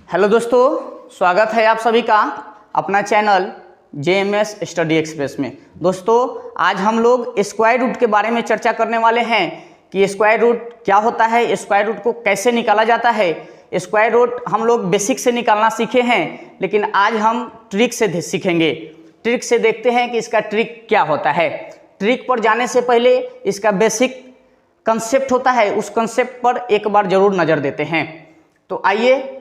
Hello दोस्तों, स्वागत है आप सभी का अपना चैनल JMS स्टडी एक्सप्रेस में। दोस्तों, आज हम लोग स्क्वायर रूट के बारे में चर्चा करने वाले हैं कि स्क्वायर रूट क्या होता है, स्क्वायर रूट को कैसे निकाला जाता है। स्क्वायर रूट हम लोग बेसिक से निकालना सीखे हैं, लेकिन आज हम ट्रिक से सीखेंगे। ट्रिक से देखते हैं कि इसका ट्रिक क्या होता है। ट्रिक पर जाने से पहले इसका बेसिक कंसेप्ट होता है, उस कंसेप्ट पर एक बार जरूर नज़र देते हैं। तो आइए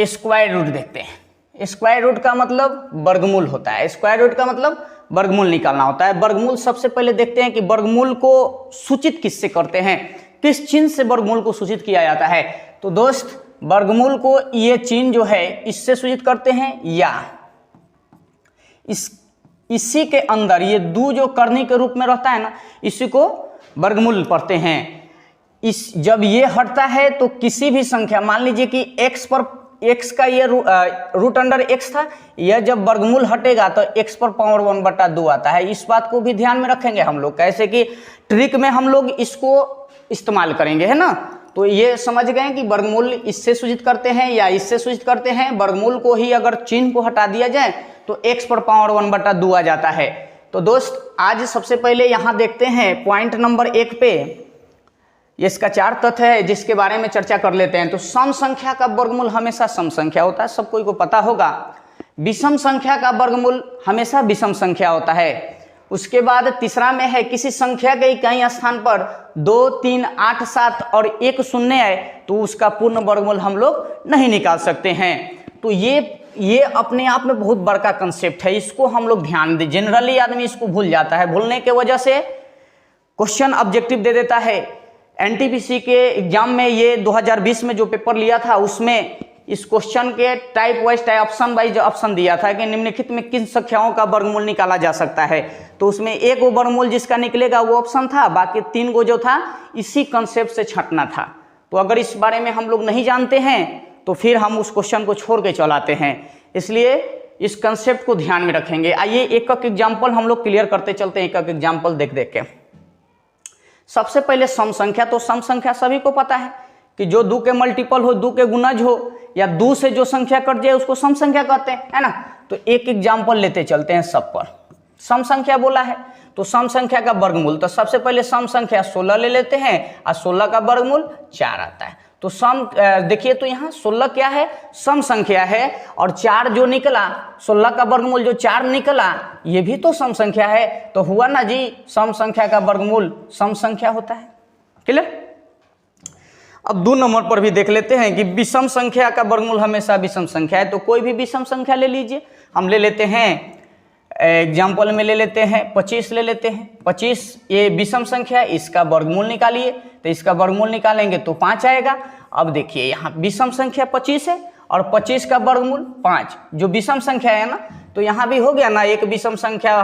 स्क्वायर रूट देखते हैं। स्क्वायर रूट का मतलब वर्गमूल होता है। स्क्वायर रूट का मतलब वर्गमूल निकालना होता है। वर्गमूल सबसे पहले देखते हैं कि वर्गमूल को सूचित किससे करते हैं, किस चिन्ह से वर्गमूल को सूचित किया जाता है। तो दोस्त, वर्गमूल को ये चिन्ह जो है इससे सूचित करते हैं, या इसी के अंदर ये दू जो करनी के रूप में रहता है ना, इसी को वर्गमूल पढ़ते हैं। जब ये हटता है तो किसी भी संख्या, मान लीजिए कि x का ये रूट अंडर x था, यह जब वर्गमूल हटेगा तो x पर पावर 1/2 आता है। इस बात को भी ध्यान में रखेंगे हम लोग, कैसे कि ट्रिक में हम लोग इसको इस्तेमाल करेंगे, है ना। तो ये समझ गए कि वर्गमूल इससे सूचित करते हैं या इससे सूचित करते हैं। वर्गमूल को ही अगर चिन्ह को हटा दिया जाए तो x पर पावर 1/2 आ जाता है। तो दोस्त, आज सबसे पहले यहाँ देखते हैं पॉइंट नंबर 1 पे इसका 4 तथ्य है जिसके बारे में चर्चा कर लेते हैं। तो सम संख्या का वर्गमूल हमेशा सम संख्या होता है, सब कोई को पता होगा। विषम संख्या का वर्गमूल हमेशा विषम संख्या होता है। उसके बाद तीसरा में है किसी संख्या के इकाई स्थान पर 2, 3, 8, 7 और 1 शून्य है तो उसका पूर्ण वर्गमूल हम लोग नहीं निकाल सकते हैं। तो ये अपने आप में बहुत बड़का कंसेप्ट है, इसको हम लोग ध्यान दें। जनरली आदमी इसको भूल जाता है, भूलने के वजह से क्वेश्चन ऑब्जेक्टिव दे देता है। NTPC के एग्जाम में ये 2020 में जो पेपर लिया था उसमें इस क्वेश्चन के type wise option wise option दिया था कि निम्नलिखित में किन संख्याओं का वर्गमूल निकाला जा सकता है। तो उसमें एक वो वर्गमूल जिसका निकलेगा वो ऑप्शन था, बाकी 3 गो जो था इसी कंसेप्ट से छंटना था। तो अगर इस बारे में हम लोग नहीं जानते हैं तो फिर हम उस क्वेश्चन को छोड़ के चलाते हैं, इसलिए इस कंसेप्ट को ध्यान में रखेंगे। आइए एक एक एग्जाम्पल हम लोग क्लियर करते चलते हैं, एक एक एग्जाम्पल देख देख के। सबसे पहले सम संख्या। तो सम संख्या सभी को पता है कि जो 2 के मल्टीपल हो, 2 के गुणज हो, या 2 से जो संख्या कट जाए उसको सम संख्या कहते हैं, है ना। तो एक एग्जाम्पल लेते चलते हैं सब पर। सम संख्या बोला है तो सम संख्या का वर्गमूल, तो सबसे पहले सम संख्या 16 ले लेते हैं और 16 का वर्गमूल 4 आता है। तो सम देखिए, तो यहाँ 16 क्या है, सम संख्या है, और 4 जो निकला, 16 का वर्गमूल जो 4 निकला ये भी तो सम संख्या है। तो हुआ ना जी, सम संख्या का वर्गमूल सम संख्या होता है। क्लियर। अब 2 नंबर पर भी देख लेते हैं कि विषम संख्या का वर्गमूल हमेशा विषम संख्या है। तो कोई भी विषम संख्या ले लीजिए, हम ले लेते हैं एग्जाम्पल में ले लेते हैं 25 ले लेते हैं। 25 ये विषम संख्या है, इसका वर्गमूल निकालिए। तो इसका वर्गमूल निकालेंगे तो 5 आएगा। अब देखिए यहाँ विषम संख्या 25 है और 25 का वर्गमूल 5 जो विषम संख्या है ना, तो यहाँ भी हो गया ना, एक विषम संख्या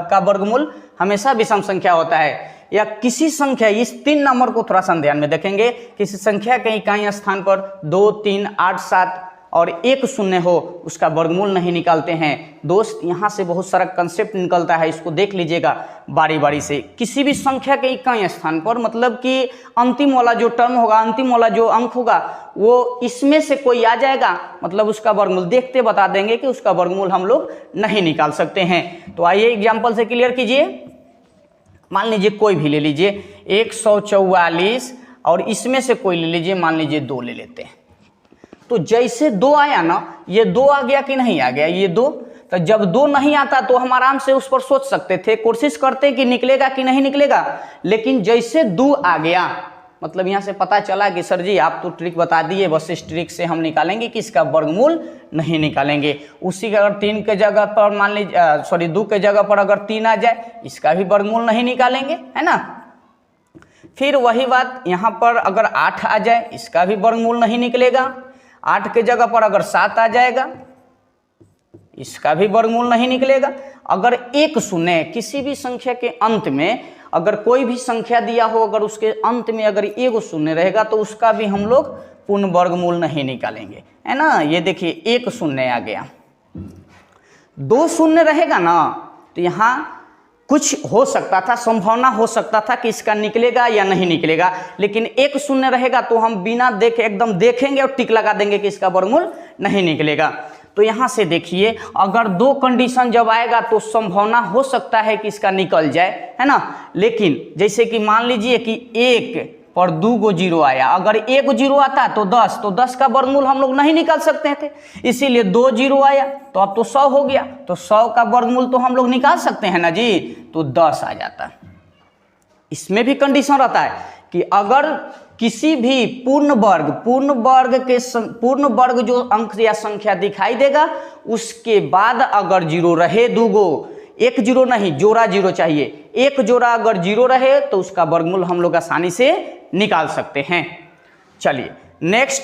का वर्गमूल हमेशा विषम संख्या होता है। या किसी संख्या, इस 3 नंबर को थोड़ा सा ध्यान में देखेंगे, किसी संख्या के इकाई स्थान पर 2, 3, 8, 7 और 1 शून्य हो उसका वर्गमूल नहीं निकालते हैं। दोस्त, यहाँ से बहुत सारा कंसेप्ट निकलता है, इसको देख लीजिएगा बारी बारी से। किसी भी संख्या के इकाई स्थान पर, मतलब कि अंतिम वाला जो टर्म होगा, अंतिम वाला जो अंक होगा वो इसमें से कोई आ जाएगा, मतलब उसका वर्गमूल देखते बता देंगे कि उसका वर्गमूल हम लोग नहीं निकाल सकते हैं। तो आइए एग्जाम्पल से क्लियर कीजिए। मान लीजिए कोई भी ले लीजिए 144 और इसमें से कोई ले लीजिए, मान लीजिए 2 ले लेते हैं। तो जैसे 2 आया ना, ये 2 आ गया कि नहीं आ गया, ये 2। तो जब 2 नहीं आता तो हम आराम से उस पर सोच सकते थे, कोशिश करते कि निकलेगा कि नहीं निकलेगा। लेकिन जैसे 2 आ गया, मतलब यहाँ से पता चला कि सर जी आप तो ट्रिक बता दिए, बस इस ट्रिक से हम निकालेंगे कि इसका वर्गमूल नहीं निकालेंगे। उसी का अगर 3 के जगह पर मान लीजिए 2 के जगह पर अगर 3 आ जाए, इसका भी वर्गमूल नहीं निकालेंगे, है ना। फिर वही बात यहाँ पर अगर 8 आ जाए, इसका भी वर्गमूल नहीं निकलेगा। 8 के जगह पर अगर 7 आ जाएगा, इसका भी वर्गमूल नहीं निकलेगा। अगर 1 शून्य, किसी भी संख्या के अंत में अगर कोई भी संख्या दिया हो, अगर उसके अंत में अगर 1 शून्य रहेगा तो उसका भी हम लोग पूर्ण वर्गमूल नहीं निकालेंगे, है ना। ये देखिए 1 शून्य आ गया, 2 शून्य रहेगा ना, तो यहाँ कुछ हो सकता था, संभावना हो सकता था कि इसका निकलेगा या नहीं निकलेगा, लेकिन एक शून्य रहेगा तो हम बिना देखे एकदम देखेंगे और टिक लगा देंगे कि इसका वर्गमूल नहीं निकलेगा। तो यहाँ से देखिए, अगर दो कंडीशन जब आएगा तो संभावना हो सकता है कि इसका निकल जाए, है ना। लेकिन जैसे कि मान लीजिए कि 1 पर 2 गो जीरो आया, अगर 1 जीरो आता तो 10, तो 10 का वर्गमूल हम लोग नहीं निकाल सकते थे, इसीलिए 2 जीरो आया तो अब तो 100 हो गया, तो 100 का वर्गमूल तो हम लोग निकाल सकते हैं ना जी, तो 10 आ जाता। इसमें भी कंडीशन रहता है कि अगर किसी भी पूर्ण वर्ग जो अंक या संख्या दिखाई देगा उसके बाद अगर जीरो रहे, 2 गो, 1 जीरो नहीं, जोड़ा जीरो चाहिए, 1 जोड़ा अगर जीरो रहे तो उसका वर्गमूल हम लोग आसानी से निकाल सकते हैं। चलिए नेक्स्ट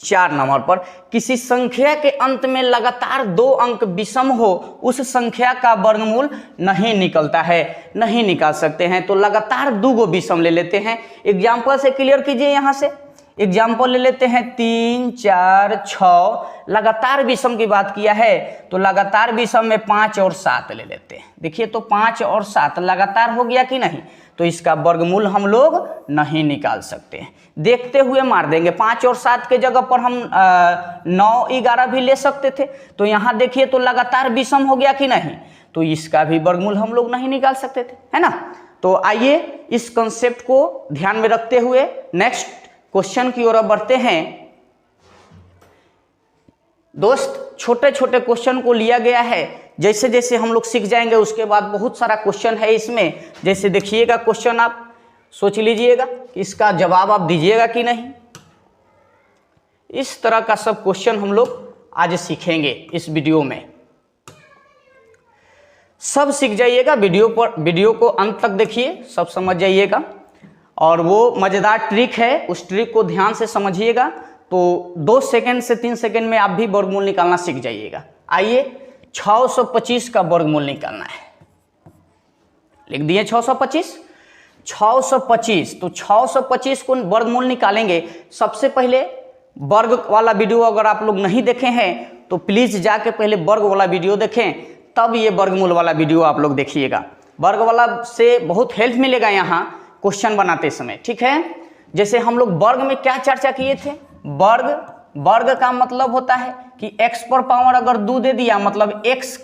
4 नंबर पर, किसी संख्या के अंत में लगातार 2 अंक विषम हो, उस संख्या का वर्गमूल नहीं निकलता है, नहीं निकाल सकते हैं। तो लगातार 2 गो विषम ले लेते हैं, एग्जाम्पल से क्लियर कीजिए। यहाँ से एग्जाम्पल ले लेते हैं 3, 4, 6, लगातार विषम की बात किया है तो लगातार विषम में 5 और 7 ले लेते हैं। देखिए तो 5 और 7 लगातार हो गया कि नहीं, तो इसका वर्गमूल हम लोग नहीं निकाल सकते, देखते हुए मार देंगे। 5 और 7 के जगह पर हम 9, 11 भी ले सकते थे। तो यहाँ देखिए तो लगातार विषम हो गया कि नहीं, तो इसका भी वर्गमूल हम लोग नहीं निकाल सकते थे, है ना। तो आइए इस कंसेप्ट को ध्यान में रखते हुए नेक्स्ट क्वेश्चन की ओर बढ़ते हैं। दोस्त छोटे छोटे क्वेश्चन को लिया गया है, जैसे जैसे हम लोग सीख जाएंगे उसके बाद बहुत सारा क्वेश्चन है इसमें। जैसे देखिएगा क्वेश्चन, आप सोच लीजिएगा कि इसका जवाब आप दीजिएगा कि नहीं। इस तरह का सब क्वेश्चन हम लोग आज सीखेंगे इस वीडियो में, सब सीख जाइएगा। वीडियो को अंत तक देखिए, सब समझ जाइएगा। और वो मजेदार ट्रिक है, उस ट्रिक को ध्यान से समझिएगा तो 2 सेकंड से 3 सेकंड में आप भी वर्गमूल निकालना सीख जाइएगा। आइए 625 का वर्गमूल निकालना है, लिख दिए 625। तो 625 को वर्गमूल निकालेंगे। सबसे पहले वर्ग वाला वीडियो अगर आप लोग नहीं देखे हैं तो प्लीज जाके पहले वर्ग वाला वीडियो देखें, तब ये वर्गमूल वाला वीडियो आप लोग देखिएगा। वर्ग वाला से बहुत हेल्प मिलेगा यहाँ क्वेश्चन बनाते समय, ठीक है। जैसे हम लोग वर्ग में क्या चर्चा किए थे, वर्ग का मतलब होता है कि x पर पावर अगर 2 दे दिया, मतलब x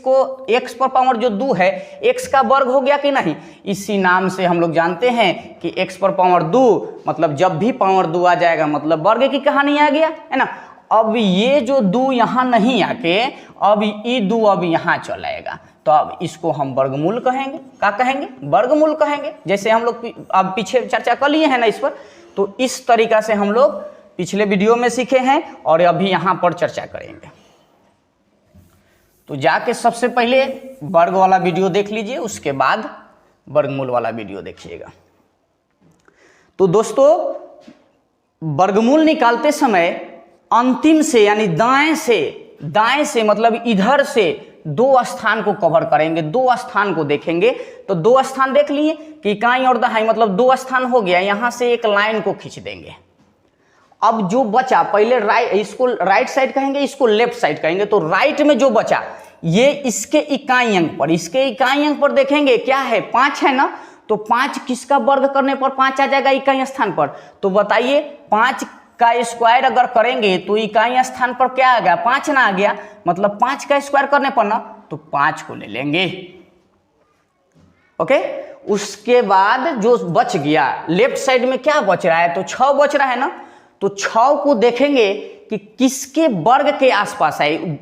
पर पावर जो 2 है x का वर्ग हो गया कि नहीं। इसी नाम से हम लोग जानते हैं कि x पर पावर 2 मतलब जब भी पावर 2 आ जाएगा मतलब वर्ग की कहानी आ गया, है ना। अब ये जो 2 यहाँ नहीं आके अब ये 2 अब यहाँ चल आएगा, तो अब इसको हम वर्गमूल कहेंगे। क्या कहेंगे? वर्गमूल कहेंगे। जैसे हम लोग अब पीछे चर्चा कर लिए हैं ना इस पर, तो इस तरीका से हम लोग पिछले वीडियो में सीखे हैं और अभी यहाँ पर चर्चा करेंगे। तो जाके सबसे पहले वर्ग वाला वीडियो देख लीजिए, उसके बाद वर्गमूल वाला वीडियो देखिएगा। तो दोस्तों वर्गमूल निकालते समय अंतिम से यानी दाएं से मतलब इधर से 2 स्थान को कवर करेंगे, 2 स्थान को देखेंगे। तो 2 स्थान देख लिए कि इकाई और दहाई, मतलब 2 स्थान हो गया। यहां से एक लाइन को खींच देंगे। अब जो बचा, पहले इसको राइट साइड कहेंगे, इसको लेफ्ट साइड कहेंगे। तो राइट में जो बचा ये इसके इकाई अंक पर देखेंगे क्या है, 5 है ना। तो 5 किसका वर्ग करने पर 5 आ जाएगा इकाई स्थान पर। तो बताइए 5 का स्क्वायर अगर करेंगे तो इकाई स्थान पर क्या आ गया, 5 ना आ गया। मतलब 5 का स्क्वायर करने पर ना तो 5 को ले लेंगे। ओके, उसके बाद जो बच गया लेफ्ट साइड में क्या बच रहा है, तो 6 बच रहा है ना। तो 6 को देखेंगे कि किसके वर्ग के आसपास है।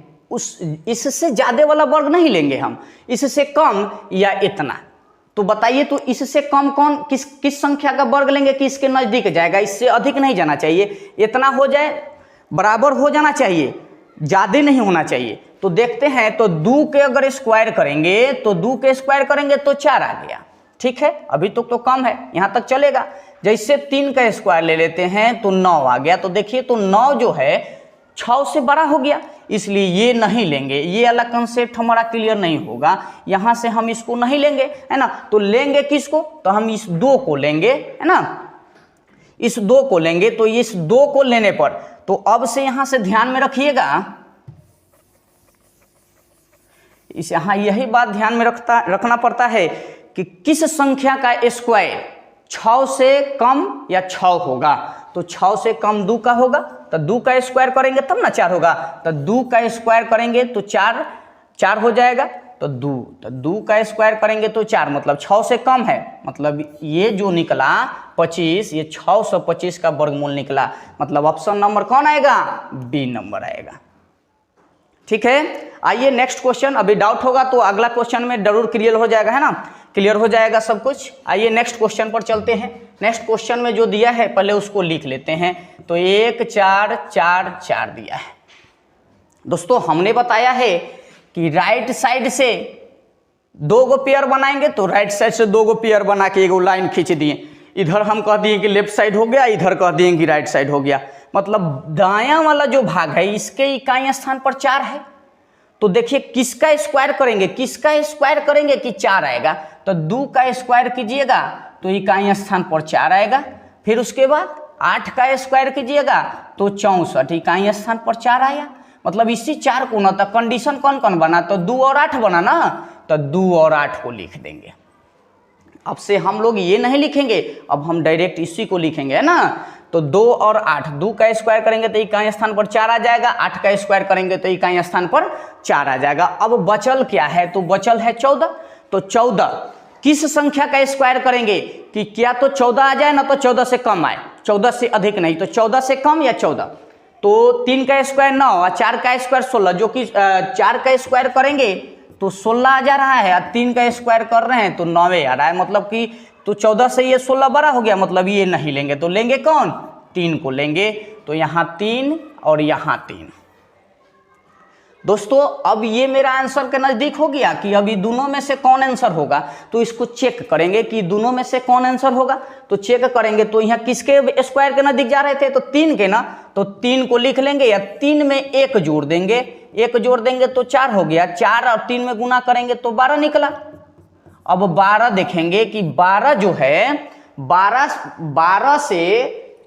इससे ज्यादा वाला वर्ग नहीं लेंगे हम, इससे कम या इतना। तो बताइए तो इससे कम कौन किस संख्या का वर्ग लेंगे कि इसके नजदीक जाएगा। इससे अधिक नहीं जाना चाहिए, इतना हो जाए, बराबर हो जाना चाहिए, ज्यादा नहीं होना चाहिए। तो देखते हैं, तो 2 के अगर स्क्वायर करेंगे तो 2 के स्क्वायर करेंगे तो 4 आ गया, ठीक है। अभी तो कम है, यहां तक चलेगा। जैसे 3 का स्क्वायर ले लेते हैं तो 9 आ गया। तो देखिए तो 9 जो है 6 से बड़ा हो गया, इसलिए ये नहीं लेंगे। ये वाला कंसेप्ट हमारा क्लियर नहीं होगा, यहां से हम इसको नहीं लेंगे, है ना। तो लेंगे किसको, तो हम इस 2 को लेंगे, है ना। इस 2 को लेंगे। तो इस 2 को लेने पर तो अब से यहां से ध्यान में रखिएगा, इस यहाँ यही बात ध्यान में रखना पड़ता है कि किस संख्या का स्क्वायर 6 से कम या 6 होगा। तो 6 से कम 2 का होगा, तो 2 का स्क्वायर करेंगे तब ना 4 होगा, तो 2 का स्क्वायर करेंगे तो 4 हो जाएगा, तो 2 का स्क्वायर करेंगे तो 4, मतलब 6 से कम है, मतलब ये जो निकला 25, ये 625 का वर्गमूल निकला, मतलब ऑप्शन नंबर कौन आएगा? बी नंबर आएगा। ठीक है, आइए नेक्स्ट क्वेश्चन। अभी डाउट होगा तो अगला क्वेश्चन में जरूर क्लियर हो जाएगा, है ना, क्लियर हो जाएगा सब कुछ। आइए नेक्स्ट क्वेश्चन पर चलते हैं। नेक्स्ट क्वेश्चन में जो दिया है पहले उसको लिख लेते हैं। तो 1 4 4 4 दिया है। दोस्तों हमने बताया है कि राइट साइड से 2 गो पेयर बनाएंगे, तो राइट साइड से 2 गो पेयर बना के एगो लाइन खींच दिए। इधर हम कह दिए कि लेफ्ट साइड हो गया, इधर कह दिए कि राइट साइड हो गया, मतलब दायां वाला जो भाग है इसके इकाई स्थान पर 4 है। तो देखिए किसका स्क्वायर करेंगे, किसका स्क्वायर करेंगे कि 4 आएगा, तो 2 का स्क्वायर कीजिएगा तो इकाई स्थान पर 4 आएगा। फिर उसके बाद 8 का स्क्वायर कीजिएगा तो 64 इकाई स्थान पर 4 आया। मतलब इसी 4 को ना, तो कंडीशन कौन कौन बना, तो 2 और 8 बना ना, तो 2 और 8 को लिख देंगे। अब से हम लोग ये नहीं लिखेंगे, अब हम डायरेक्ट इसी को लिखेंगे, है ना। तो 2 और 8, 2 का स्क्वायर करेंगे तो इकाई स्थान पर 4 आ जाएगा, 8 का स्क्वायर करेंगे तो इकाई स्थान पर 4 आ जाएगा। अब बचल क्या है, तो बचल है 14। तो 14 किस संख्या का स्क्वायर करेंगे कि क्या तो 14 आ जाए ना, तो 14 से कम आए, 14 से अधिक नहीं, तो 14 से कम या 14। तो 3 का स्क्वायर 9 और 4 का स्क्वायर 16, जो कि 4 का स्क्वायर करेंगे तो 16 आ जा रहा है, और 3 का स्क्वायर कर रहे हैं तो 9 आ रहा है, मतलब कि तो 14 से ये 16 बड़ा हो गया, मतलब ये नहीं लेंगे, तो लेंगे कौन, 3 को लेंगे। तो यहाँ 3 और यहाँ 3। दोस्तों अब ये मेरा आंसर के नज़दीक हो गया कि अभी दोनों में से कौन आंसर होगा, तो इसको चेक करेंगे कि दोनों में से कौन आंसर होगा। तो चेक करेंगे तो यहाँ किसके स्क्वायर के नज़दीक जा रहे थे, तो 3 के ना, तो 3 को लिख लेंगे, या 3 में 1 जोड़ देंगे, 1 जोड़ देंगे तो 4 हो गया, 4 और 3 में गुना करेंगे तो 12 निकला। अब 12 देखेंगे कि 12 जो है 12 से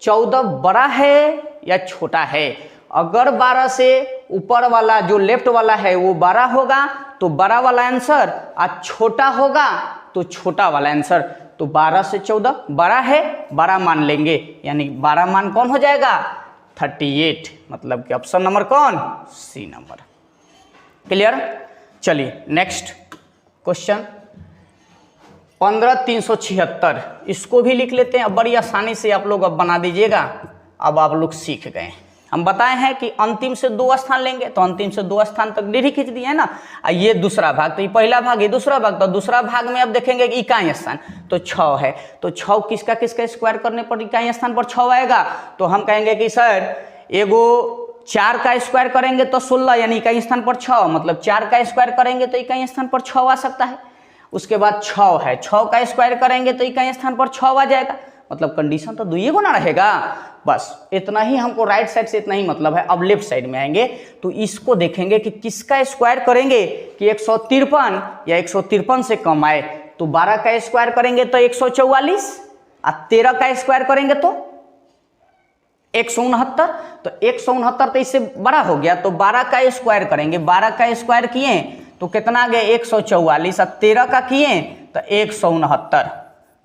14 बड़ा है या छोटा है। अगर 12 से ऊपर वाला जो लेफ्ट वाला है वो 12 होगा तो बड़ा वाला आंसर, और छोटा होगा तो छोटा वाला आंसर। तो 12 से 14 बड़ा है, 12 मान लेंगे, यानी 12 मान कौन हो जाएगा, 38, मतलब कि ऑप्शन नंबर कौन, सी नंबर। क्लियर। चलिए नेक्स्ट क्वेश्चन 15,376, इसको भी लिख लेते हैं। अब बड़ी आसानी से आप लोग अब बना दीजिएगा, अब आप लोग सीख गए। हम बताए हैं कि अंतिम से 2 स्थान लेंगे, तो अंतिम से 2 स्थान तक डीढ़ी खींच दिए है ना। ये दूसरा भाग, तो ये पहला भाग, ये दूसरा भाग, तो दूसरा भाग में अब देखेंगे कि इकाई स्थान तो 6 है, तो 6 किसका किसका स्क्वायर करने पर इकाई स्थान पर 6 आएगा। तो हम कहेंगे कि सर एगो 4 का स्क्वायर करेंगे तो 16, यानी इकाई स्थान पर 6, मतलब 4 का स्क्वायर करेंगे तो इकाई स्थान पर 6 आ सकता है। उसके बाद 6 है, 6 का स्क्वायर करेंगे तो इकाई स्थान पर 6 आ जाएगा, मतलब कंडीशन तो 2 गुना रहेगा। बस इतना ही हमको राइट साइड से इतना ही मतलब है। अब लेफ्ट साइड में आएंगे तो इसको देखेंगे कि किसका स्क्वायर करेंगे कि 153 या 153 से कम आए। तो 12 का स्क्वायर करेंगे तो 144, और 13 का स्क्वायर करेंगे तो 169, तो 169 तो इससे बड़ा हो गया, तो 12 का स्क्वायर करेंगे, 12 का स्क्वायर किए तो कितना आ गया 144, और 13 का किए तो 169।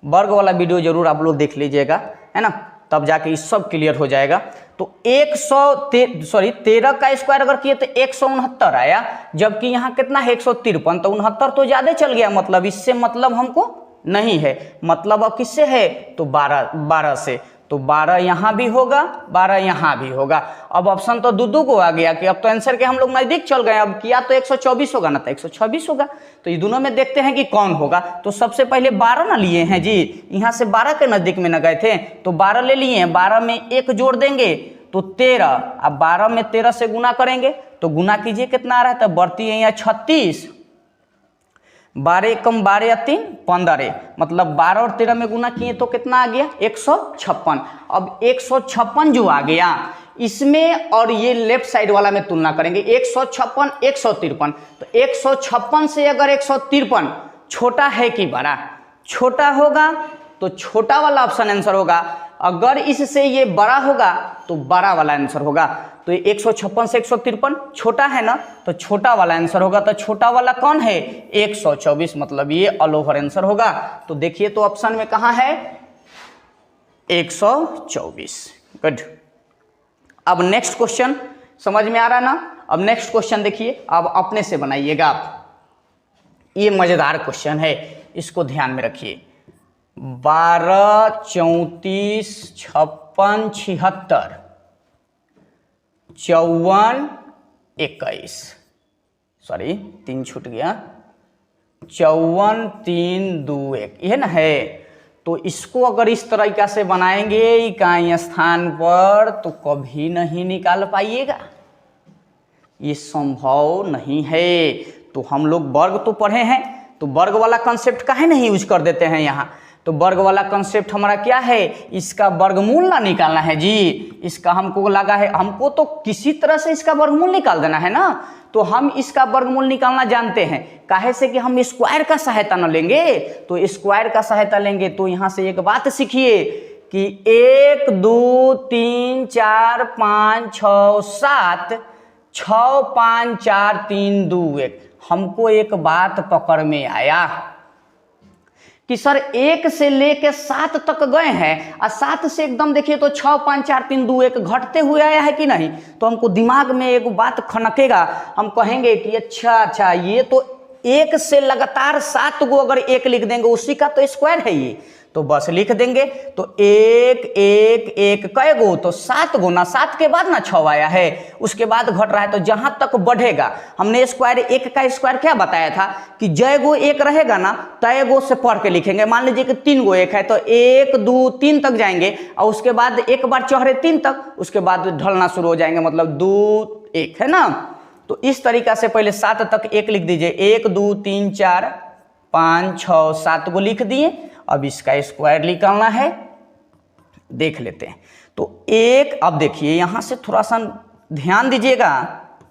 वर्ग वाला वीडियो जरूर आप लोग देख लीजिएगा, है ना, तब जाके ये सब क्लियर हो जाएगा। तो 13 का स्क्वायर अगर किए तो 169 आया, जबकि यहाँ कितना है 153, तो 69 तो ज़्यादा चल गया, मतलब इससे मतलब हमको नहीं है, मतलब अब किससे है, तो 12 से। तो 12 यहाँ भी होगा, 12 यहाँ भी होगा। अब ऑप्शन तो दो को आ गया कि अब तो आंसर के हम लोग नज़दीक चल गए। अब किया तो 124 होगा ना, तो 126 होगा। तो ये दोनों में देखते हैं कि कौन होगा। तो सबसे पहले 12 ना लिए हैं जी, यहाँ से 12 के नज़दीक में न गए थे, तो 12 ले लिए हैं, 12 में 1 जोड़ देंगे तो 13, अब 12 में 13 से गुना करेंगे तो गुना कीजिए कितना आ रहा है, तो बढ़ती है यहाँ 36, 12 कम 12 या 3 15, मतलब 12 और 13 में गुना किए तो कितना आ गया 156। अब 156 जो आ गया इसमें और ये लेफ्ट साइड वाला में तुलना करेंगे, 156 153, तो 156 से अगर 153 छोटा है कि बड़ा, छोटा होगा तो छोटा वाला ऑप्शन आंसर होगा, अगर इससे ये बड़ा होगा तो बड़ा वाला आंसर होगा। तो 156 से 153 छोटा है ना, तो छोटा वाला आंसर होगा। तो छोटा वाला कौन है? 124, मतलब ये ऑल ओवर आंसर होगा। तो देखिए तो ऑप्शन में कहाँ है? 124। गुड। अब नेक्स्ट क्वेश्चन समझ में आ रहा ना? अब नेक्स्ट क्वेश्चन देखिए, अब अपने से बनाइएगा आप। ये मजेदार क्वेश्चन है, इसको ध्यान में रखिए। 12, 34, 56, 76, 54, 21, सॉरी 3 छूट गया, 54, 3, 2, 1, यह ना है। तो इसको अगर इस तरीका से बनाएंगे इकाई स्थान पर तो कभी नहीं निकाल पाइएगा, ये संभव नहीं है। तो हम लोग वर्ग तो पढ़े हैं, तो वर्ग वाला कंसेप्ट काहे नहीं यूज कर देते हैं यहाँ? तो वर्ग वाला कंसेप्ट हमारा क्या है? इसका वर्गमूल ना निकालना है जी। इसका हमको लगा है, हमको तो किसी तरह से इसका वर्गमूल निकाल देना है ना। तो हम इसका वर्गमूल निकालना जानते हैं, काहे से कि हम स्क्वायर का सहायता न लेंगे। तो स्क्वायर का सहायता लेंगे तो यहाँ से एक बात सीखिए कि 1, 2, 3, 4, 5, 6, 7, 6, 5, 4, 3, 2, 1। हमको एक बात पकड़ में आया कि सर 1 से लेके 7 तक गए हैं और 7 से एकदम देखिए तो 6, 5, 4, 3, 2, 1 घटते हुए आया है कि नहीं। तो हमको दिमाग में एक बात खनकेगा, हम कहेंगे कि अच्छा ये तो 1 से लगातार 7 गो अगर 1 लिख देंगे उसी का तो स्क्वायर है ये, तो बस लिख देंगे। तो 1, 1, 1 कै गो? तो 7 गो ना, 7 के बाद ना 6 आया है, उसके बाद घट रहा है। तो जहां तक बढ़ेगा, हमने स्क्वायर 1 का स्क्वायर क्या बताया था कि जय गो 1 रहेगा ना तय गो से पढ़ के लिखेंगे। मान लीजिए कि 3 गो 1 है तो 1, 2, 3 तक जाएंगे और उसके बाद एक बार चढ़े 3 तक, उसके बाद ढलना शुरू हो जाएंगे, मतलब 2, 1 है ना। तो इस तरीका से पहले 7 तक 1 लिख दीजिए, 1, 2, 3, 4, 5, 6, 7 को लिख दिए। अब इसका स्क्वायर निकालना है, देख लेते हैं। तो 1, अब देखिए यहां से थोड़ा सा ध्यान दीजिएगा,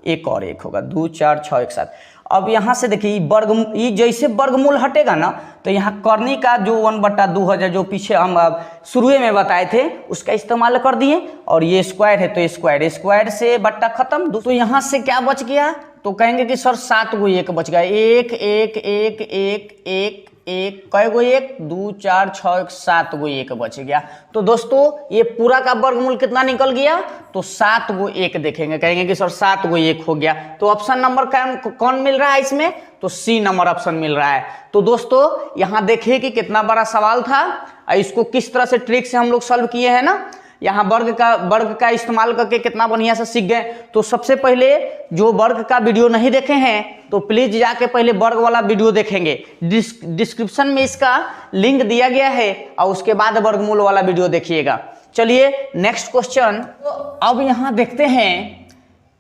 1 और 1 होगा, 2, 4, 6, 1, 7। अब यहां से देखिए ये जैसे वर्गमूल हटेगा ना तो यहाँ करनी का जो 1/2 जो पीछे हम शुरू में बताए थे उसका इस्तेमाल कर दिए, और ये स्क्वायर है तो स्क्वायर से बट्टा खत्म। तो यहाँ से क्या बच गया? तो कहेंगे कि सर 7 गो 1 बच गया, 1, 1, 1, 1, 1, 1 कै गो 1, 2, 4, 6, 1, 7 गो 1 बच गया। तो दोस्तों ये पूरा का वर्गमूल कितना निकल गया? तो 7 गो 1 देखेंगे, कहेंगे कि सर 7 गो 1 हो गया। तो ऑप्शन नंबर कौन मिल रहा है इसमें? तो सी नंबर ऑप्शन मिल रहा है। तो दोस्तों यहाँ देखिए कि कितना बड़ा सवाल था, इसको किस तरह से ट्रिक से हम लोग सॉल्व किए हैं ना। यहाँ वर्ग का इस्तेमाल करके कितना बढ़िया से सीख गए। तो सबसे पहले जो वर्ग का वीडियो नहीं देखे हैं तो प्लीज जाके पहले वर्ग वाला वीडियो देखेंगे, डिस्क्रिप्शन में इसका लिंक दिया गया है, और उसके बाद वर्गमूल वाला वीडियो देखिएगा। चलिए नेक्स्ट क्वेश्चन। तो अब यहाँ देखते हैं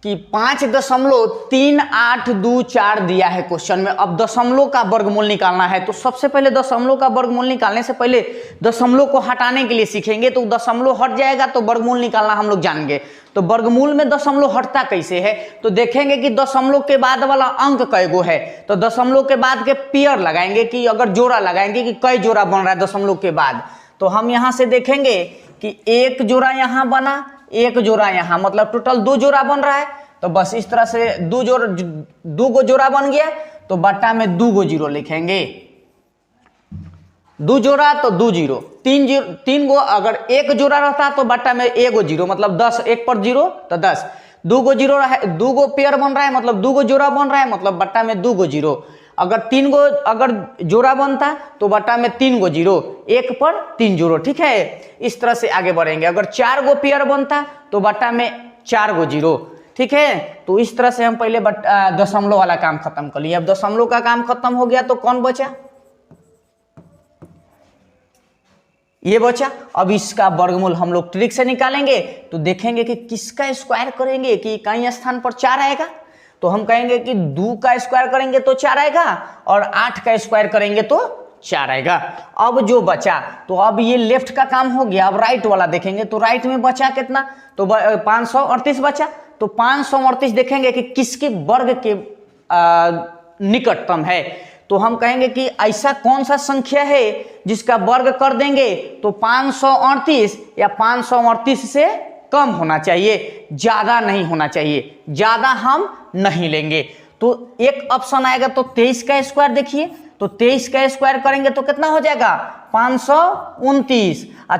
कि 5.3824 दिया है क्वेश्चन में। अब दशमलव का वर्गमूल निकालना है। तो सबसे पहले दशमलव का वर्गमूल निकालने से पहले दशमलव को हटाने के लिए सीखेंगे। तो दशमलव हट जाएगा तो वर्गमूल निकालना हम लोग जानेंगे। तो वर्गमूल में दशमलव हटता कैसे है? तो देखेंगे कि दशमलव के बाद वाला अंक कै गो है। तो दशमलव के बाद के पेयर लगाएंगे, कि अगर जोड़ा लगाएंगे कि कई जोड़ा बन रहा है दशमलव के बाद। तो हम यहाँ से देखेंगे कि 1 जोड़ा यहाँ बना, 1 जोड़ा यहाँ, मतलब टोटल 2 जोड़ा बन रहा है। तो बस इस तरह से 2 गो जोड़ा बन गया, तो बट्टा में 2 गो 0 लिखेंगे। 2 जोड़ा तो 2 0, 3 गो अगर 1 जोड़ा रहता तो बट्टा में 1 गो 0, मतलब 10, 1 पर 0 तो 10। 2 गो 0 है, 2 गो पेयर बन रहा है, मतलब 2 गो जोड़ा बन रहा है, मतलब बट्टा में 2 गो 0। अगर 3 गो अगर जोड़ा बनता तो बट्टा में 3 गो 0, 1 पर 3 0, ठीक है। इस तरह से आगे बढ़ेंगे। अगर 4 गो पेयर बनता तो बट्टा में 4 गो 0, ठीक है। तो इस तरह से हम पहले दशमलव वाला काम खत्म कर लिए। अब दशमलव का काम खत्म हो गया तो कौन बचा? ये बचा। अब इसका वर्गमूल हम लोग ट्रिक से निकालेंगे। तो देखेंगे कि किसका स्क्वायर करेंगे कि इकाई स्थान पर 4 आएगा। तो हम कहेंगे कि 2 का स्क्वायर करेंगे तो 4 आएगा, और 8 का स्क्वायर करेंगे तो 4 आएगा। अब जो बचा, तो अब ये लेफ्ट का काम हो गया। अब राइट वाला देखेंगे। तो राइट में बचा कितना? तो 538 बचा। तो 538 देखेंगे कि किसके वर्ग के निकटतम है। तो हम कहेंगे कि ऐसा कौन सा संख्या है जिसका वर्ग कर देंगे तो 538 या 538 से कम होना चाहिए, ज्यादा नहीं होना चाहिए, ज्यादा हम नहीं लेंगे। तो एक ऑप्शन आएगा तो 23 का स्क्वायर, देखिए तो 23 का स्क्वायर करेंगे तो कितना हो जाएगा 529, और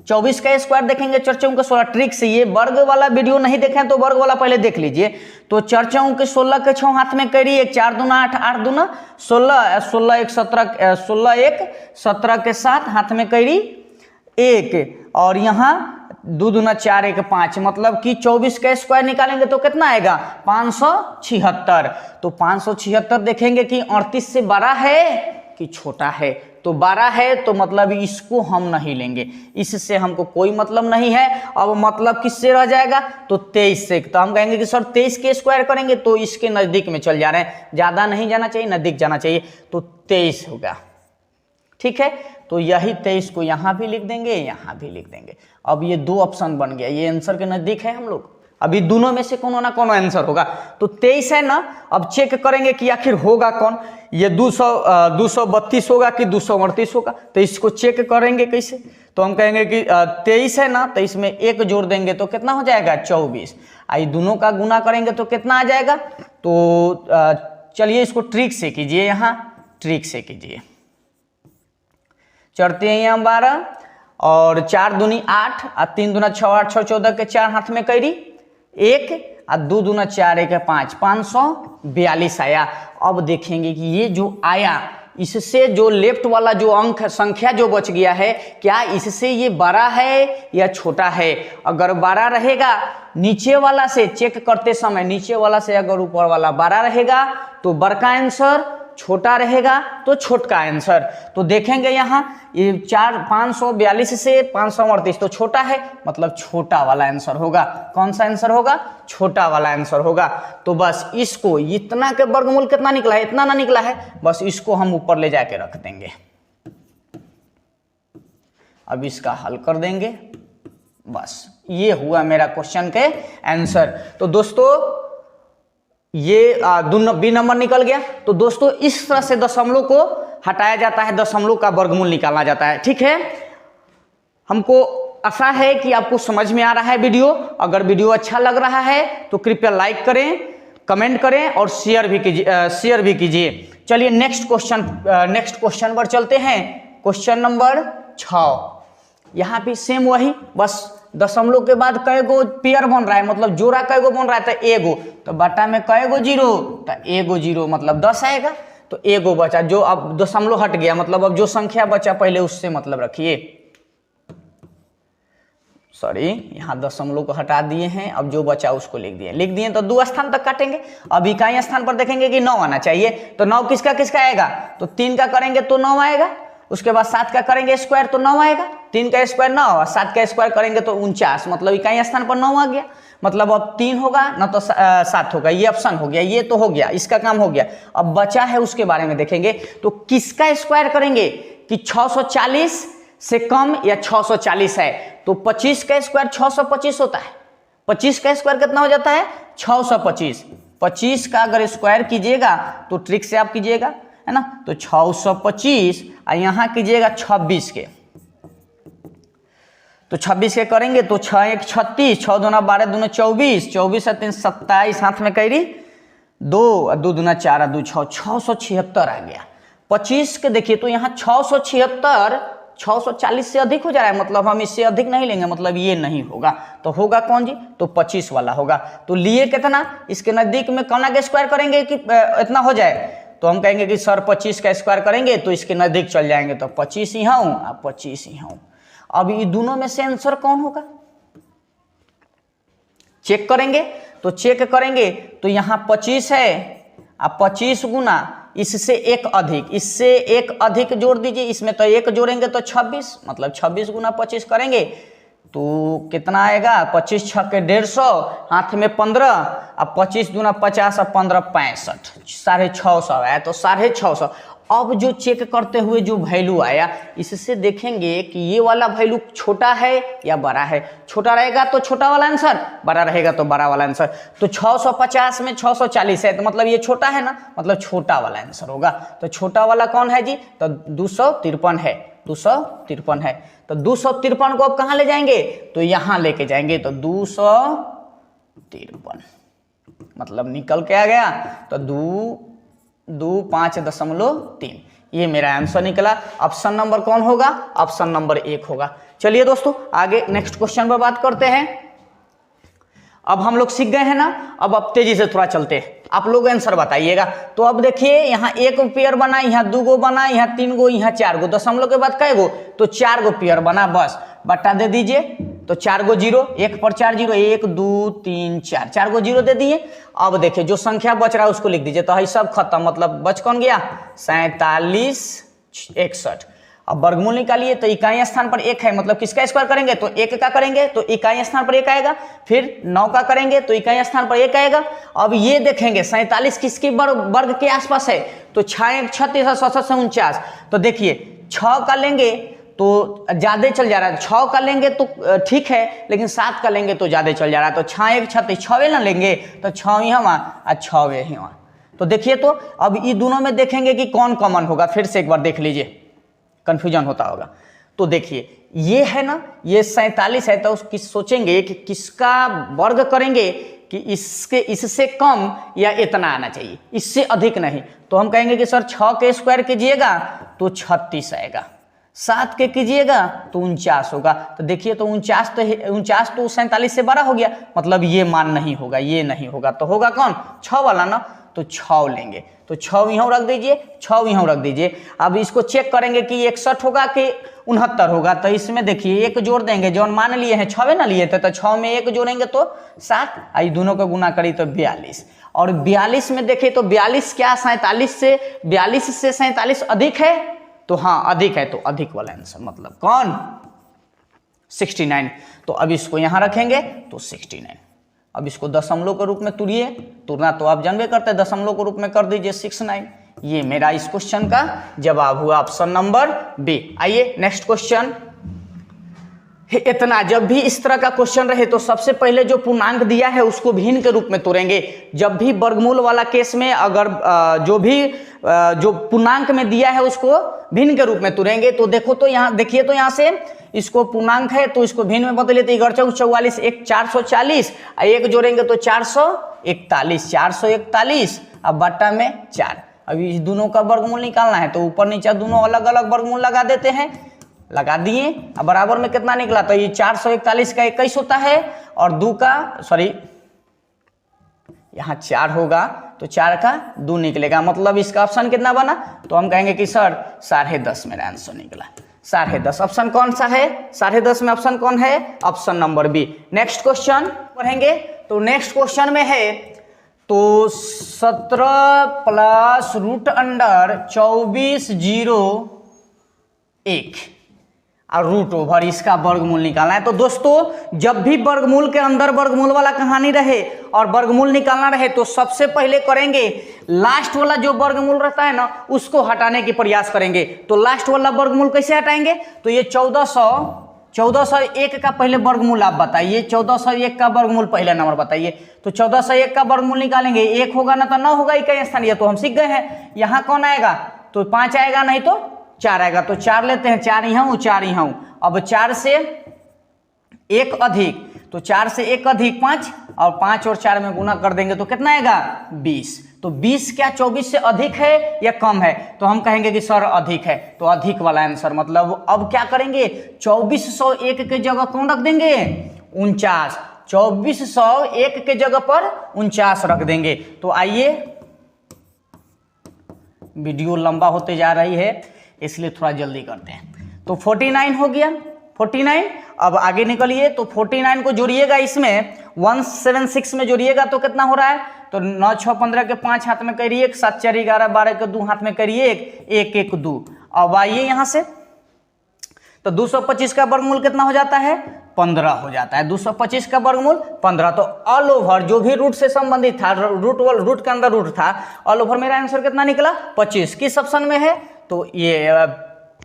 24 का स्क्वायर देखेंगे चर्चाओं के 16 ट्रिक से। ये वर्ग वाला वीडियो नहीं देखें तो वर्ग वाला पहले देख लीजिए। तो चर्चाओं के 16 के 6 हाथ में करी, 1 4 दूना 8 8 दूना 16, 16 1 17, 16 1 17 के 7 हाथ में करी 1, और यहाँ 2 दूना 4 1 5, मतलब कि 24 का स्क्वायर निकालेंगे तो कितना आएगा 576। तो 576 देखेंगे कि 38 से बड़ा है कि छोटा है, तो 12 है तो मतलब इसको हम नहीं लेंगे, इससे हमको कोई मतलब नहीं है। अब मतलब किससे रह जाएगा तो 23 से। तो हम कहेंगे कि सर 23 के स्क्वायर करेंगे तो इसके नज़दीक में चल जा रहे हैं, ज़्यादा नहीं जाना चाहिए, नज़दीक जाना चाहिए, तो 23 होगा। ठीक है, तो यही 23 को यहाँ भी लिख देंगे, यहाँ भी लिख देंगे। अब ये 2 ऑप्शन बन गया, ये आंसर के नज़दीक है हम लोग। अभी दोनों में से कोनो ना कोनो आंसर होगा। तो 23 है ना, अब चेक करेंगे कि आखिर होगा कौन, ये 232 होगा कि 238 होगा। तो इसको चेक करेंगे कैसे, तो हम कहेंगे कि 23 है ना, तो इसमें 1 जोड़ देंगे तो कितना हो जाएगा 24। आई दोनों का गुना करेंगे तो कितना आ जाएगा। तो चलिए इसको ट्रिक से कीजिए, यहाँ ट्रिक से कीजिए। चढ़ते हैं यहाँ 12 और 4 दूनी 8 और 3 दूना 6 8 6 14 के 4 हाथ में करी 1 और 2 दूना 4 1 5, 542 आया। अब देखेंगे कि ये जो आया इससे जो लेफ्ट वाला जो अंक संख्या जो बच गया है, क्या इससे ये बड़ा है या छोटा है। अगर बड़ा रहेगा नीचे वाला से चेक करते समय, नीचे वाला से अगर ऊपर वाला बड़ा रहेगा तो बड़ा आंसर, छोटा रहेगा तो छोटा आंसर। तो देखेंगे यहाँ ये 542 से 538 तो छोटा है, मतलब छोटा वाला आंसर होगा। कौन सा आंसर होगा, छोटा वाला आंसर होगा। तो बस इसको, इतना के वर्गमूल कितना निकला है, इतना ना निकला है, बस इसको हम ऊपर ले जाके रख देंगे। अब इसका हल कर देंगे, बस ये हुआ मेरा क्वेश्चन के आंसर। तो दोस्तों ये बी नंबर निकल गया। तो दोस्तों इस तरह से दशमलव को हटाया जाता है, दशमलव का वर्गमूल निकाला जाता है। ठीक है, हमको आशा है कि आपको समझ में आ रहा है वीडियो। अगर वीडियो अच्छा लग रहा है तो कृपया लाइक करें, कमेंट करें और शेयर भी कीजिए। चलिए नेक्स्ट क्वेश्चन पर चलते हैं। Question number 6। यहाँ भी सेम वही, बस दशमलव के बाद कई गो पेयर बन रहा है, मतलब जोड़ा कई गो बन रहा है, तो एगो, तो बटा में कई गो जीरो, तो एगो जीरो मतलब 10 आएगा। तो एगो बचा, जो अब दशमलव हट गया, मतलब अब जो संख्या बचा पहले उससे मतलब रखिए। सॉरी, यहाँ दशमलव को हटा दिए हैं, अब जो बचा उसको लिख दिए तो 2 स्थान तक काटेंगे। अब इकाई स्थान पर देखेंगे कि 9 आना चाहिए, तो 9 किसका आएगा, तो 3 का करेंगे तो 9 आएगा। उसके बाद 7 का करेंगे स्क्वायर तो 9 आएगा, 3 का स्क्वायर 9 और 7 का स्क्वायर करेंगे तो 49, मतलब इकाई स्थान पर 9 आ गया। मतलब अब 3 होगा ना तो 7 होगा। ये ऑप्शन हो गया, ये तो हो गया, इसका काम हो गया। अब बचा है उसके बारे में देखेंगे। तो किसका स्क्वायर करेंगे कि 640 से कम या 640 है, तो 25 का स्क्वायर 625 होता है। 25 का स्क्वायर कितना हो जाता है 625। 25 का अगर स्क्वायर कीजिएगा तो ट्रिक से आप कीजिएगा, है ना, तो 625 और यहाँ कीजिएगा 26 के, तो 26 के करेंगे तो 6 1 36, 6 दूना 12 दूना 24, 24 और 3 27 हाथ में करी 2 और 2 दूना 4 और 2 6, 676 आ गया। 25 के देखिए तो यहाँ 676 640 से अधिक हो जा रहा है, मतलब हम इससे अधिक नहीं लेंगे, मतलब ये नहीं होगा। तो होगा कौन जी, तो 25 वाला होगा। तो लिए कितना, इसके नजदीक में कौन आगे स्क्वायर करेंगे कि इतना हो जाए, तो हम कहेंगे कि सर 25 का स्क्वायर करेंगे तो इसके नजदीक चल जाएंगे, तो 25 ही हूँ और 25 ही हूँ। अब ये दोनों में से आंसर कौन होगा, चेक करेंगे। तो चेक करेंगे तो यहाँ 25 है और 25 गुना इससे एक अधिक, इससे एक अधिक जोड़ दीजिए, इसमें तो 1 जोड़ेंगे तो 26, मतलब 26 गुना 25 करेंगे तो कितना आएगा, 25 6 के 150, हाथ में 15 और 25 दूना 50 और 15 65, 650 है, तो 650। अब जो चेक करते हुए जो वैल्यू आया, इससे देखेंगे कि ये वाला वैल्यू छोटा है या बड़ा है। छोटा रहेगा तो छोटा वाला आंसर, बड़ा रहेगा तो बड़ा वाला आंसर। तो 650 में 640 है, तो मतलब ये छोटा है ना, मतलब छोटा वाला आंसर होगा। तो छोटा वाला कौन है जी? तो 253 है, 253 है। तो 253 को अब कहाँ ले जाएंगे? तो यहाँ लेके जाएंगे। तो 253 मतलब निकल के आ गया, तो 5.3 ये मेरा आंसर निकला। ऑप्शन नंबर कौन होगा? ऑप्शन नंबर 1 होगा। चलिए दोस्तों आगे नेक्स्ट क्वेश्चन पर बात करते हैं। अब हम लोग सीख गए हैं ना, अब तेजी से थोड़ा चलते हैं, आप लोग आंसर बताइएगा। तो अब देखिए यहाँ 1 पेयर बना, यहाँ 2 गो बना, यहाँ 3 गो, यहाँ 4 गो, दशमलव के बाद कै गो? तो 4 गो पेयर बना, बस बट्टा दे दीजिए। तो 4 गो जीरो, 1 पर 4 जीरो, 1 2 3 4, 4 गो जीरो दे दिए। अब देखिए जो संख्या बच रहा है उसको लिख दीजिए। तो है सब खत्म, मतलब बच कौन गया? 47 61। अब वर्गमूल निकालिए, तो इकाई स्थान पर 1 है, मतलब किसका स्क्वायर करेंगे? तो 1 का करेंगे तो इकाई स्थान पर 1 आएगा। फिर 9 का करेंगे तो इकाई स्थान पर 1 आएगा। अब ये देखेंगे 47 किसके वर्ग के आसपास है? तो 6 36 और 7 49। तो देखिए 6 का लेंगे तो ज्यादा चल जा रहा है, 6 का लेंगे तो ठीक है, लेकिन 7 का लेंगे तो ज्यादा चल जा रहा है। तो 6 1 36, 6 ना लेंगे तो 6 यहाँ और 6 यहाँ। तो देखिए, तो अब ये दोनों में देखेंगे कि कौन कॉमन होगा। फिर से एक बार देख लीजिए, कंफ्यूजन होता होगा। तो देखिए ये है ना, ये 47 है, तो सोचेंगे कि किसका वर्ग करेंगे कि इससे कम या इतना आना चाहिए, इससे अधिक नहीं। तो हम कहेंगे कि सर 6 के स्क्वायर कीजिएगा तो 36 आएगा, 7 के कीजिएगा तो 49 होगा। तो देखिए तो 49 तो 47 से बड़ा हो गया, मतलब ये मान नहीं होगा, ये नहीं होगा। तो होगा कौन? 6 वाला ना। तो 6 लेंगे, तो 6 यहाँ रख दीजिए, 6 यहाँ रख दीजिए। अब इसको चेक करेंगे कि 61 होगा कि 69 होगा। तो इसमें देखिए 1 जोड़ देंगे, जो मान लिए हैं 6 ना लिए थे, तो 6 में 1 जोड़ेंगे तो 7, आई दोनों को गुना करी तो 42। और 42 में देखिए तो 42 क्या 47 से 47 अधिक है? तो हाँ अधिक है, तो अधिक वाला आंसर मतलब कौन? 69। तो अब इसको यहाँ रखेंगे तो 69। अब इसको दशमलव के रूप में तुड़िए, तुरना तो आप जानबे करते हैं, दशमलव के रूप में कर दीजिए 69। ये मेरा इस क्वेश्चन का जवाब हुआ, ऑप्शन नंबर बी। आइए नेक्स्ट क्वेश्चन। इतना जब भी इस तरह का क्वेश्चन रहे तो सबसे पहले जो पूर्णांक दिया है उसको भिन्न के रूप में तोड़ेंगे। जब भी वर्गमूल वाला केस में अगर जो पूर्णांक में दिया है उसको भिन्न के रूप में तोड़ेंगे। तो देखो तो यहाँ देखिए, तो यहाँ से इसको पूर्णांक है तो इसको भिन्न में बदले तो 44 1 440, एक जोड़ेंगे तो 441, 441 अब बट्टा में 4। अभी इस दोनों का वर्गमूल निकालना है, तो ऊपर नीचे दोनों अलग अलग वर्गमूल लगा देते हैं, लगा दिए। अब बराबर में कितना निकला? तो ये 441 का 21 होता है, और 2 का सॉरी यहाँ 4 होगा तो 4 का 2 निकलेगा, मतलब इसका ऑप्शन कितना बना? तो हम कहेंगे कि सर 10.5 मेरा आंसर निकला। 10.5 ऑप्शन कौन सा है? 10.5 में ऑप्शन कौन है? Option number B. Next question पढ़ेंगे। तो नेक्स्ट क्वेश्चन में है तो 17 प्लस रूट अंडर 24 0 1 और रूट ओवर इसका वर्गमूल निकालना है। तो दोस्तों जब भी वर्गमूल के अंदर वर्गमूल वाला कहानी रहे और वर्गमूल निकालना रहे तो सबसे पहले करेंगे लास्ट वाला जो वर्गमूल रहता है ना उसको हटाने की प्रयास करेंगे। तो लास्ट वाला वर्गमूल कैसे हटाएंगे? तो ये 1401 का पहले वर्गमूल आप बताइए, 1401 का वर्गमूल पहले नंबर बताइए। तो 1401 का वर्गमूल निकालेंगे, 1 होगा ना तो 9 होगा इकाई स्थान, ये तो हम सीख गए हैं। यहाँ कौन आएगा? तो 5 आएगा, नहीं तो 4 आएगा। तो 4 लेते हैं, 4 यहाँ हूँ 4 यहाँ हूँ। अब 4 से 1 अधिक, तो 4 से 1 अधिक 5 और 5 और 4 में गुना कर देंगे तो कितना आएगा? 20। तो 20 क्या 24 से अधिक है या कम है? तो हम कहेंगे कि सर अधिक है, तो अधिक वाला आंसर। मतलब अब क्या करेंगे? 2401 के जगह कौन रख देंगे? 49। 2401 के जगह पर 49 रख देंगे। तो आइए, वीडियो लंबा होते जा रही है इसलिए थोड़ा जल्दी करते हैं। तो 49 हो गया, 49। अब आगे निकलिए, तो 49 को जोड़िएगा, इसमें 176 में जोड़िएगा तो कितना हो रहा है? तो 9 6 15 के 5 हाथ में करिए, 1 7 4 11 12 के 2 हाथ में करिए, 1 1 2। अब आइए यहाँ से, तो 225 का वर्गमूल कितना हो जाता है? 15 हो जाता है। 225 का वर्गमूल 15। तो ऑल ओवर जो भी रूट से संबंधित था, रूट के अंदर रूट था, ऑल ओवर मेरा आंसर कितना निकला 25। किस ऑप्शन में है? तो ये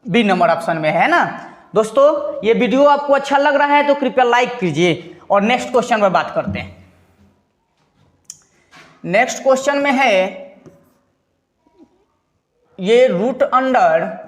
बी नंबर ऑप्शन में है ना। दोस्तों ये वीडियो आपको अच्छा लग रहा है तो कृपया लाइक कीजिए और नेक्स्ट क्वेश्चन में बात करते हैं। नेक्स्ट क्वेश्चन में है ये रूट अंडर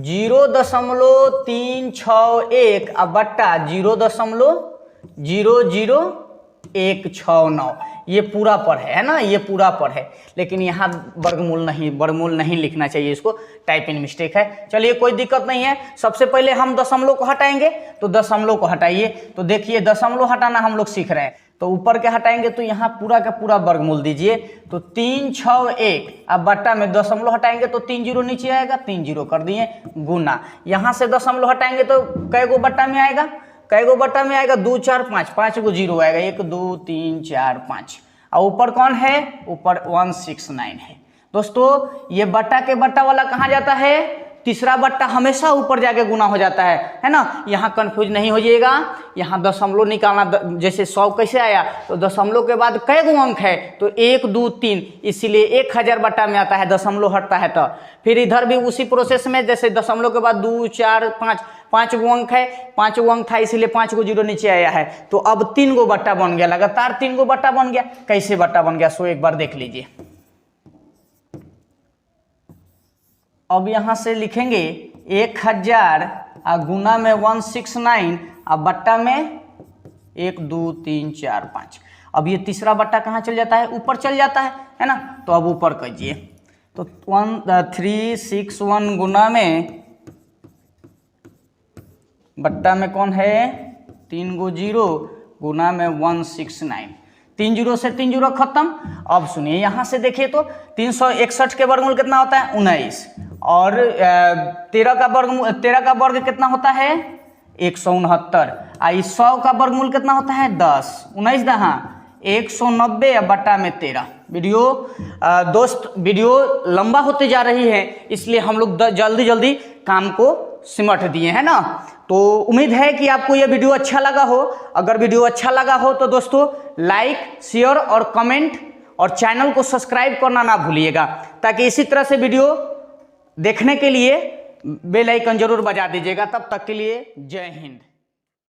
0.361 अब बट्टा 0.00169 ये पूरा पर है ना, ये पूरा पर है, लेकिन यहाँ वर्गमूल नहीं लिखना चाहिए, इसको टाइप इन मिस्टेक है। चलिए कोई दिक्कत नहीं है। सबसे पहले हम दशमलव को हटाएंगे, तो दशमलव को हटाइए। तो देखिए दशमलव हटाना हम लोग सीख रहे हैं, तो ऊपर के हटाएंगे तो यहाँ पूरा का पूरा वर्गमूल दीजिए। तो 361 अब बट्टा में दशमलव हटाएंगे तो 3 जीरो नीचे आएगा, 3 जीरो कर दिए गुना। यहाँ से दशमलव हटाएंगे तो कै गो बट्टा में आएगा, कै गो बट्टा में आएगा 2 4 5, 5 गो जीरो आएगा, 1 2 3 4 5। और ऊपर कौन है? ऊपर 169 है। दोस्तों ये बट्टा के बट्टा वाला कहाँ जाता है? तीसरा बट्टा हमेशा ऊपर जाके गुना हो जाता है ना। यहाँ कंफ्यूज नहीं हो जाइएगा। यहाँ दशमलव निकालना, जैसे 100 कैसे आया, तो दशमलव के बाद कै गो अंक है? तो 1 2 3, इसीलिए 1000 बट्टा में आता है, दशमलव हटता है तो। फिर इधर भी उसी प्रोसेस में, जैसे दशमलव के बाद 2 4 5, 5 गो अंक है, 5 गो अंक था इसीलिए 5 गो जीरो नीचे आया है। तो अब 3 गो बट्टा बन गया, लगातार 3 गो बट्टा बन गया। कैसे बट्टा बन गया सो एक बार देख लीजिए। अब यहां से लिखेंगे 1000 गुना में 169 अब बट्टा में 1 2 3 4 5। अब ये तीसरा बट्टा कहाँ चल जाता है? ऊपर चल जाता है ना। तो अब ऊपर कीजिए, तो 361 गुना में बट्टा में कौन है? 3 गो जीरो गुना में 169, 3 जीरो से 3 जीरो खत्म। अब सुनिए यहाँ से देखिए तो 361 के वर्गमूल कितना होता है? 19। और 13 का वर्ग कितना होता है? 169। 100 का वर्गमूल कितना होता है? 10। 19 दहाँ 190 बट्टा में 13। वीडियो लंबा होते जा रही है, इसलिए हम लोग जल्दी जल्दी काम को सिमट दिए है ना। तो उम्मीद है कि आपको यह वीडियो अच्छा लगा हो। अगर वीडियो अच्छा लगा हो तो दोस्तों लाइक, शेयर और कमेंट और चैनल को सब्सक्राइब करना ना भूलिएगा, ताकि इसी तरह से वीडियो देखने के लिए बेल आइकन जरूर बजा दीजिएगा। तब तक के लिए जय हिंद।